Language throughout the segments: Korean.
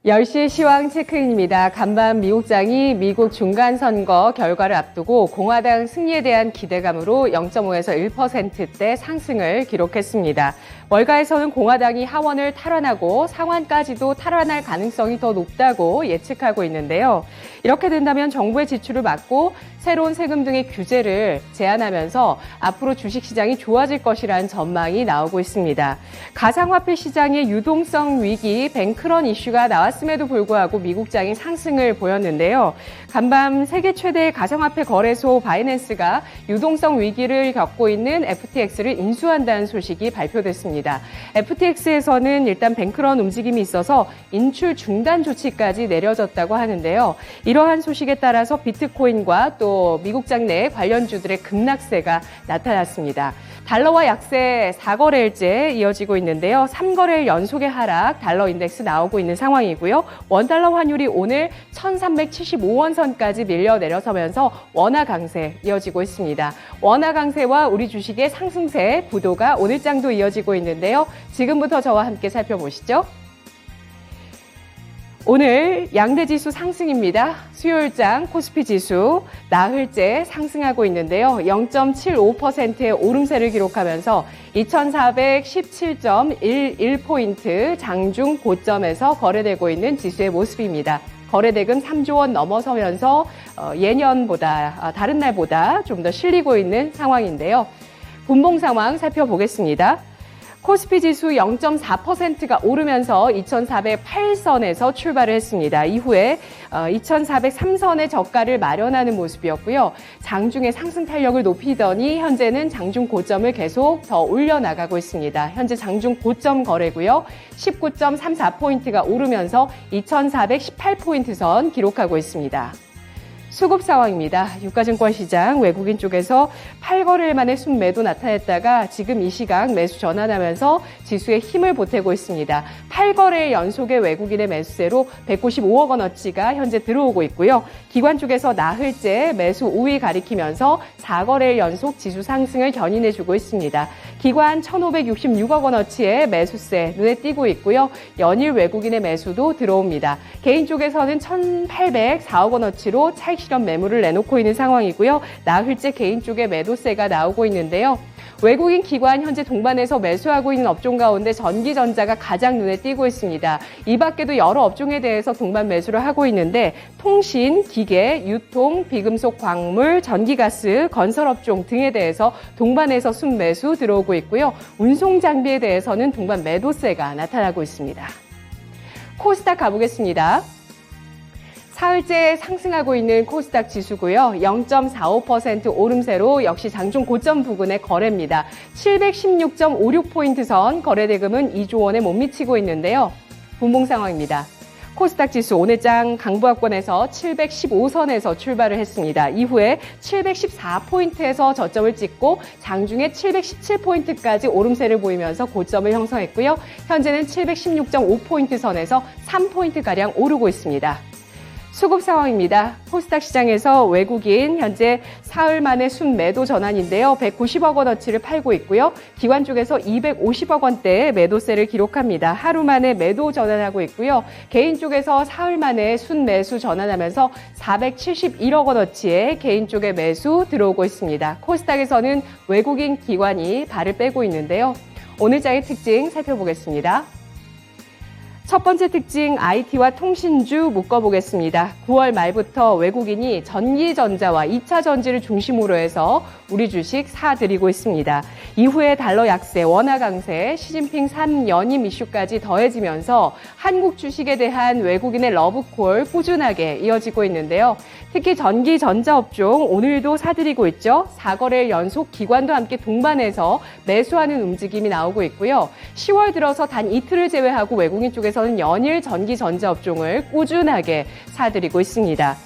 10시 시황 체크인입니다. 간밤 미국장이 미국 중간선거 결과를 앞두고 공화당 승리에 대한 기대감으로 0.5에서 1%대 상승을 기록했습니다. 월가에서는 공화당이 하원을 탈환하고 상원까지도 탈환할 가능성이 더 높다고 예측하고 있는데요. 이렇게 된다면 정부의 지출을 막고 새로운 세금 등의 규제를 제한하면서 앞으로 주식시장이 좋아질 것이라는 전망이 나오고 있습니다. 가상화폐 시장의 유동성 위기, 뱅크런 이슈가 나왔음에도 불구하고 미국장이 상승을 보였는데요. 간밤 세계 최대의 가상화폐 거래소 바이낸스가 유동성 위기를 겪고 있는 FTX를 인수한다는 소식이 발표됐습니다. FTX에서는 일단 뱅크런 움직임이 있어서 인출 중단 조치까지 내려졌다고 하는데요. 이러한 소식에 따라서 비트코인과 또 미국장 내 관련주들의 급락세가 나타났습니다. 달러와 약세 4거래일째 이어지고 있는데요. 3거래일 연속의 하락, 달러 인덱스 나오고 있는 상황이고요. 원달러 환율이 오늘 1375원 선까지 밀려 내려서면서 원화 강세 이어지고 있습니다. 원화 강세와 우리 주식의 상승세 구도가 오늘장도 이어지고 있는데요. 지금부터 저와 함께 살펴보시죠. 오늘 양대지수 상승입니다. 수요일장 코스피 지수 나흘째 상승하고 있는데요. 0.75%의 오름세를 기록하면서 2417.11포인트 장중 고점에서 거래되고 있는 지수의 모습입니다. 거래대금 3조 원 넘어서면서 예년보다 다른 날보다 좀 더 실리고 있는 상황인데요. 분봉 상황 살펴보겠습니다. 코스피 지수 0.4%가 오르면서 2408선에서 출발을 했습니다. 이후에 2403선의 저가를 마련하는 모습이었고요. 장중에 상승 탄력을 높이더니 현재는 장중 고점을 계속 더 올려나가고 있습니다. 현재 장중 고점 거래고요. 19.34포인트가 오르면서 2418포인트 선 기록하고 있습니다. 수급 상황입니다. 유가증권 시장 외국인 쪽에서 8거래일 만에 순매도 나타냈다가 지금 이 시각 매수 전환하면서 지수에 힘을 보태고 있습니다. 8거래일 연속의 외국인의 매수세로 195억 원어치가 현재 들어오고 있고요. 기관 쪽에서 나흘째 매수 우위 가리키면서 4거래일 연속 지수 상승을 견인해주고 있습니다. 기관 1,566억 원어치의 매수세 눈에 띄고 있고요. 연일 외국인의 매수도 들어옵니다. 개인 쪽에서는 1,804억 원어치로 차익 실현 매물을 내놓고 있는 상황이고요. 나흘째 개인 쪽에 매도세가 나오고 있는데요. 외국인 기관 현재 동반해서 매수하고 있는 업종 가운데 전기전자가 가장 눈에 띄고 있습니다. 이 밖에도 여러 업종에 대해서 동반 매수를 하고 있는데 통신, 기계, 유통, 비금속 광물, 전기가스, 건설업종 등에 대해서 동반해서 순매수 들어오고 있고요. 운송장비에 대해서는 동반 매도세가 나타나고 있습니다. 코스닥 가보겠습니다. 사흘째 상승하고 있는 코스닥 지수고요. 0.45% 오름세로 역시 장중 고점 부근의 거래입니다. 716.56포인트 선 거래대금은 2조 원에 못 미치고 있는데요. 분봉 상황입니다. 코스닥 지수 오늘장 강보합권에서 715선에서 출발을 했습니다. 이후에 714포인트에서 저점을 찍고 장중에 717포인트까지 오름세를 보이면서 고점을 형성했고요. 현재는 716.5포인트 선에서 3포인트가량 오르고 있습니다. 수급 상황입니다. 코스닥 시장에서 외국인 현재 사흘 만에 순매도 전환인데요. 190억 원어치를 팔고 있고요. 기관 쪽에서 250억 원대의 매도세를 기록합니다. 하루 만에 매도 전환하고 있고요. 개인 쪽에서 사흘 만에 순매수 전환하면서 471억 원어치의 개인 쪽의 매수 들어오고 있습니다. 코스닥에서는 외국인 기관이 발을 빼고 있는데요. 오늘장의 특징 살펴보겠습니다. 첫 번째 특징 IT와 통신주 묶어보겠습니다. 9월 말부터 외국인이 전기전자와 2차 전지를 중심으로 해서 우리 주식 사들이고 있습니다. 이후에 달러 약세, 원화 강세, 시진핑 3연임 이슈까지 더해지면서 한국 주식에 대한 외국인의 러브콜 꾸준하게 이어지고 있는데요. 특히 전기전자 업종 오늘도 사들이고 있죠. 4거래일 연속 기관도 함께 동반해서 매수하는 움직임이 나오고 있고요. 10월 들어서 단 이틀을 제외하고 외국인 쪽에서는 연일 전기전자 업종을 꾸준하게 사들이고 있습니다.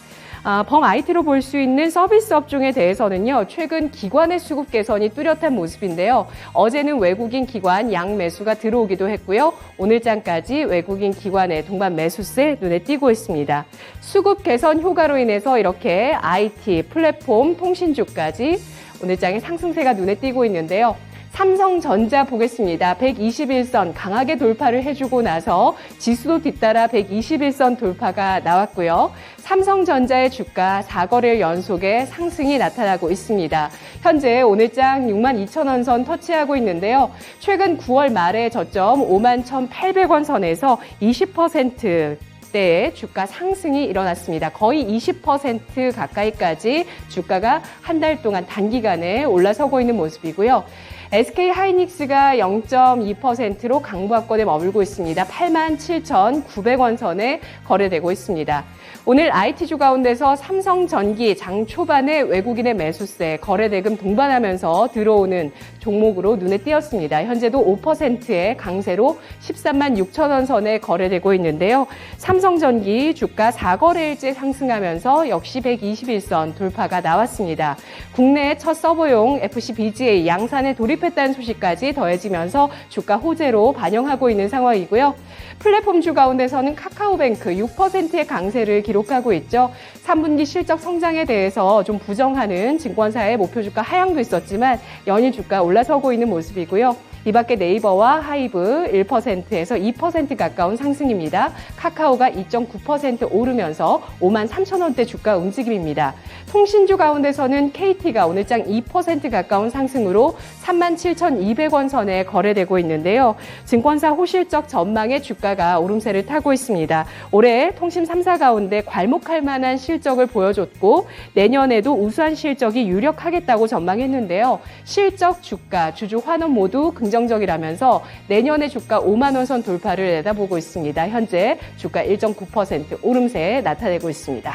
범 IT로 볼 수 있는 서비스 업종에 대해서는요, 최근 기관의 수급 개선이 뚜렷한 모습인데요. 어제는 외국인 기관 양 매수가 들어오기도 했고요. 오늘장까지 외국인 기관의 동반 매수세 눈에 띄고 있습니다. 수급 개선 효과로 인해서 이렇게 IT, 플랫폼, 통신주까지 오늘장의 상승세가 눈에 띄고 있는데요. 삼성전자 보겠습니다. 121선 강하게 돌파를 해주고 나서 지수도 뒤따라 121선 돌파가 나왔고요. 삼성전자의 주가 4거래일 연속의 상승이 나타나고 있습니다. 현재 오늘장 62,000원 선 터치하고 있는데요. 최근 9월 말에 저점 51,800원 선에서 20% 대의 주가 상승이 일어났습니다. 거의 20% 가까이까지 주가가 한 달 동안 단기간에 올라서고 있는 모습이고요. SK 하이닉스가 0.2%로 강보합권에 머물고 있습니다. 87,900원 선에 거래되고 있습니다. 오늘 IT주 가운데서 삼성전기 장 초반에 외국인의 매수세, 거래대금 동반하면서 들어오는 종목으로 눈에 띄었습니다. 현재도 5%의 강세로 13만 6천원 선에 거래되고 있는데요. 삼성전기 주가 4거래일째 상승하면서 역시 121선 돌파가 나왔습니다. 국내 첫 서버용 FC BGA 양산에 돌입했다는 소식까지 더해지면서 주가 호재로 반영하고 있는 상황이고요. 플랫폼주 가운데서는 카카오뱅크 6%의 강세를 기록하고 있죠. 3분기 실적 성장에 대해서 좀 부정하는 증권사의 목표 주가 하향도 있었지만 연일 주가 올라서고 있는 모습이고요. 이 밖에 네이버와 하이브 1%에서 2% 가까운 상승입니다. 카카오가 2.9% 오르면서 53,000원대 주가 움직임입니다. 통신주 가운데서는 KT가 오늘장 2% 가까운 상승으로 37,200원 선에 거래되고 있는데요. 증권사 호실적 전망에 주가가 오름세를 타고 있습니다. 올해 통신 3사 가운데 괄목할 만한 실적을 보여줬고 내년에도 우수한 실적이 유력하겠다고 전망했는데요. 실적, 주가, 주주 환원 모두 긍정적이라면서 내년에 주가 5만 원 선 돌파를 내다보고 있습니다. 현재 주가 1.9% 오름세 나타내고 있습니다.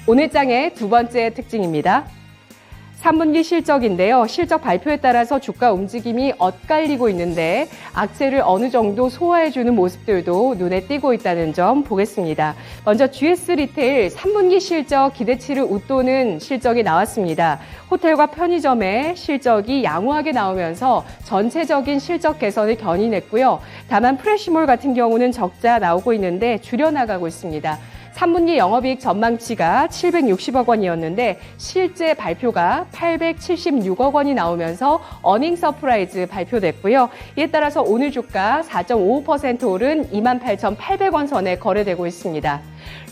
오늘 장의 두 번째 특징입니다. 3분기 실적인데요. 실적 발표에 따라서 주가 움직임이 엇갈리고 있는데 악재를 어느 정도 소화해주는 모습들도 눈에 띄고 있다는 점 보겠습니다. 먼저 GS 리테일 3분기 실적 기대치를 웃도는 실적이 나왔습니다. 호텔과 편의점의 실적이 양호하게 나오면서 전체적인 실적 개선을 견인했고요. 다만 프레시몰 같은 경우는 적자 나오고 있는데 줄여나가고 있습니다. 3분기 영업이익 전망치가 760억 원이었는데 실제 발표가 876억 원이 나오면서 어닝 서프라이즈 발표됐고요. 이에 따라서 오늘 주가 4.55% 오른 28,800원 선에 거래되고 있습니다.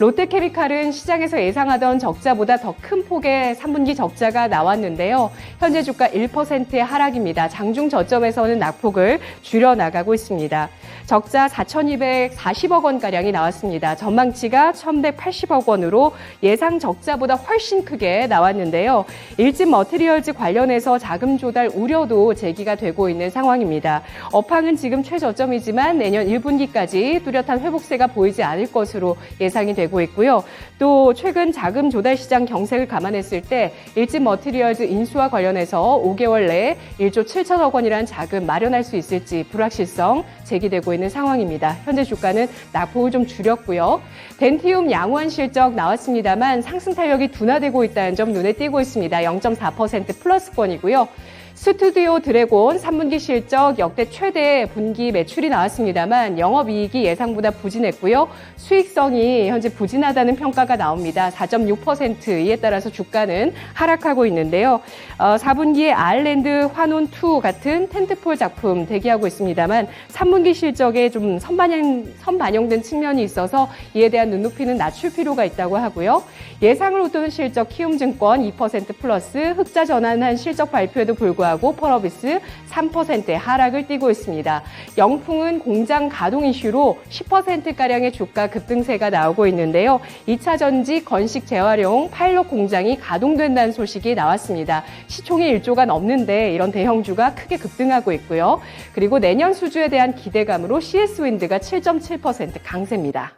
롯데케미칼은 시장에서 예상하던 적자보다 더 큰 폭의 3분기 적자가 나왔는데요. 현재 주가 1%의 하락입니다. 장중 저점에서는 낙폭을 줄여나가고 있습니다. 적자 4,240억 원가량이 나왔습니다. 전망치가 1,180억 원으로 예상 적자보다 훨씬 크게 나왔는데요. 일진 머티리얼즈 관련해서 자금 조달 우려도 제기가 되고 있는 상황입니다. 업황은 지금 최저점이지만 내년 1분기까지 뚜렷한 회복세가 보이지 않을 것으로 예상이 되고 있고요. 또 최근 자금 조달 시장 경색을 감안했을 때 일진 머티리얼즈 인수와 관련해서 5개월 내에 1조 7천억 원이라는 자금 마련할 수 있을지 불확실성 제기되고 있는 상황입니다. 현재 주가는 낙폭을 좀 줄였고요. 덴티움 양호한 실적 나왔습니다만 상승 탄력이 둔화되고 있다는 점 눈에 띄고 있습니다. 0.4% 플러스권이고요. 스튜디오 드래곤 3분기 실적 역대 최대 분기 매출이 나왔습니다만 영업이익이 예상보다 부진했고요. 수익성이 현재 부진하다는 평가가 나옵니다. 4.6% 이에 따라서 주가는 하락하고 있는데요. 4분기에 아일랜드 환혼2 같은 텐트폴 작품 대기하고 있습니다만 3분기 실적에 좀 선반영된 측면이 있어서 이에 대한 눈높이는 낮출 필요가 있다고 하고요. 예상을 웃도는 실적 키움증권 2% 플러스 흑자 전환한 실적 발표에도 불구하고 펄어비스 3%의 하락을 띠고 있습니다. 영풍은 공장 가동 이슈로 10%가량의 주가 급등세가 나오고 있는데요. 2차 전지 건식 재활용 파일럿 공장이 가동된다는 소식이 나왔습니다. 시총이 1조가 넘는데 이런 대형주가 크게 급등하고 있고요. 그리고 내년 수주에 대한 기대감으로 CS윈드가 7.7% 강세입니다.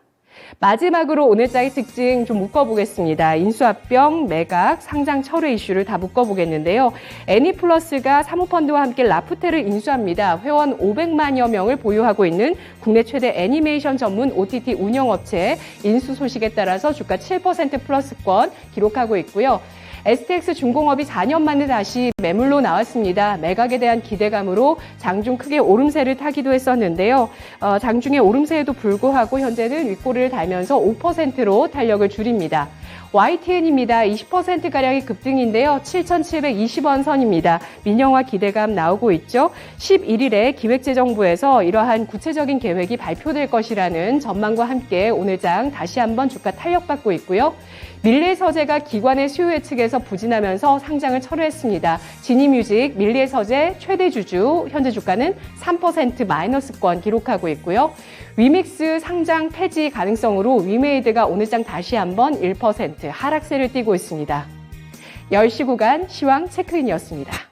마지막으로 오늘장의 특징 좀 묶어보겠습니다. 인수합병, 매각, 상장 철회 이슈를 다 묶어보겠는데요. 애니플러스가 사모펀드와 함께 라프텔을 인수합니다. 회원 500만여 명을 보유하고 있는 국내 최대 애니메이션 전문 OTT 운영업체 인수 소식에 따라서 주가 7% 플러스권 기록하고 있고요. STX 중공업이 4년 만에 다시 매물로 나왔습니다. 매각에 대한 기대감으로 장중 크게 오름세를 타기도 했었는데요. 장중의 오름세에도 불구하고 현재는 윗꼬리를 달면서 5%로 탄력을 줄입니다. YTN입니다. 20%가량의 급등인데요. 7,720원 선입니다. 민영화 기대감 나오고 있죠. 11일에 기획재정부에서 이러한 구체적인 계획이 발표될 것이라는 전망과 함께 오늘 장 다시 한번 주가 탄력받고 있고요. 밀레서재가 기관의 수요 예측에서 부진하면서 상장을 철회했습니다. 지니뮤직, 밀레서재 최대 주주, 현재 주가는 3% 마이너스권 기록하고 있고요. 위믹스 상장 폐지 가능성으로 위메이드가 오늘 장 다시 한번 1% 하락세를 띠고 있습니다. 10시 구간 시황 체크인이었습니다.